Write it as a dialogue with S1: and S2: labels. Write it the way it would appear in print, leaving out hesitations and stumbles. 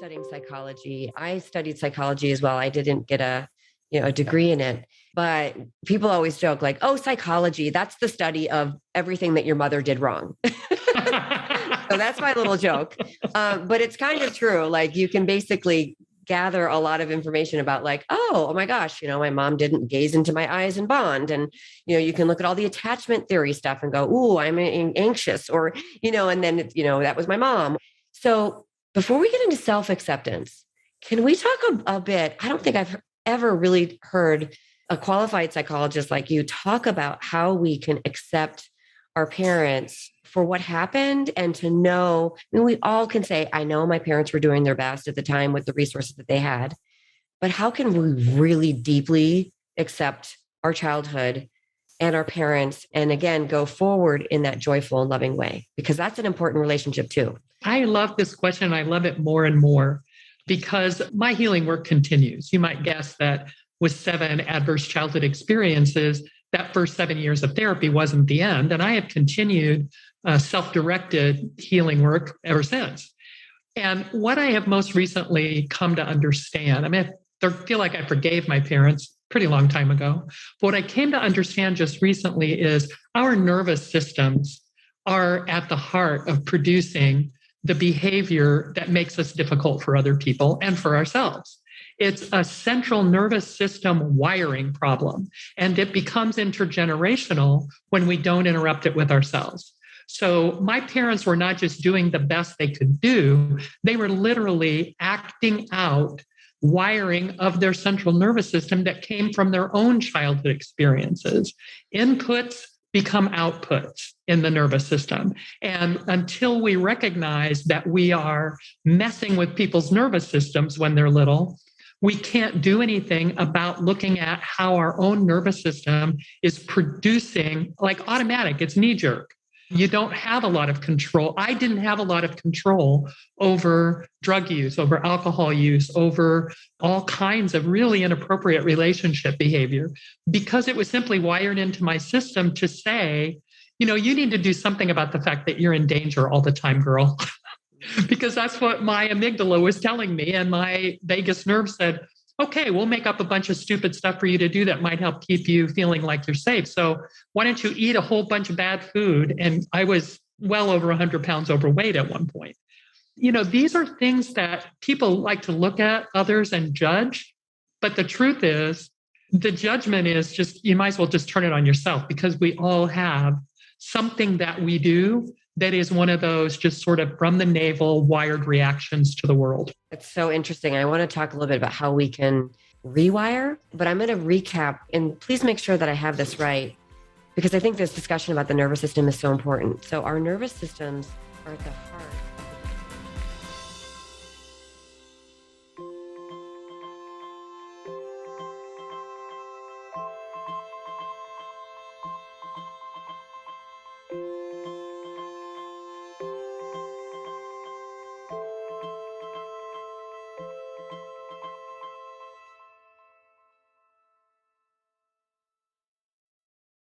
S1: studying psychology. I studied psychology as well. I didn't get a degree in it, but people always joke like, oh, psychology, that's the study of everything that your mother did wrong. So that's my little joke. But it's kind of true. Like you can basically gather a lot of information about like, oh my gosh, my mom didn't gaze into my eyes and bond. And, you can look at all the attachment theory stuff and go, ooh, I'm anxious or, and then, that was my mom. So before we get into self-acceptance, can we talk a bit? I don't think I've ever really heard a qualified psychologist like you talk about how we can accept our parents for what happened and to know, we all can say, I know my parents were doing their best at the time with the resources that they had, but how can we really deeply accept our childhood and our parents and again, go forward in that joyful and loving way? Because that's an important relationship too.
S2: I love this question. I love it more and more because my healing work continues. You might guess that with 7 adverse childhood experiences, that first 7 years of therapy wasn't the end. And I have continued self-directed healing work ever since. And what I have most recently come to understand, I feel like I forgave my parents pretty long time ago. But what I came to understand just recently is our nervous systems are at the heart of producing the behavior that makes us difficult for other people and for ourselves. It's a central nervous system wiring problem, and it becomes intergenerational when we don't interrupt it with ourselves. So my parents were not just doing the best they could do, they were literally acting out wiring of their central nervous system that came from their own childhood experiences. Inputs become outputs in the nervous system. And until we recognize that we are messing with people's nervous systems when they're little, we can't do anything about looking at how our own nervous system is producing, like automatic, it's knee-jerk. You don't have a lot of control. I didn't have a lot of control over drug use, over alcohol use, over all kinds of really inappropriate relationship behavior, because it was simply wired into my system to say, you need to do something about the fact that you're in danger all the time, girl. Because that's what my amygdala was telling me. And my vagus nerve said, okay, we'll make up a bunch of stupid stuff for you to do that might help keep you feeling like you're safe. So why don't you eat a whole bunch of bad food? And I was well over 100 pounds overweight at one point. These are things that people like to look at others and judge. But the truth is, the judgment is just, you might as well just turn it on yourself, because we all have something that we do that is one of those just sort of from the navel wired reactions to the world.
S1: It's so interesting. I want to talk a little bit about how we can rewire, but I'm going to recap, and please make sure that I have this right, because I think this discussion about the nervous system is so important. So our nervous systems are at the heart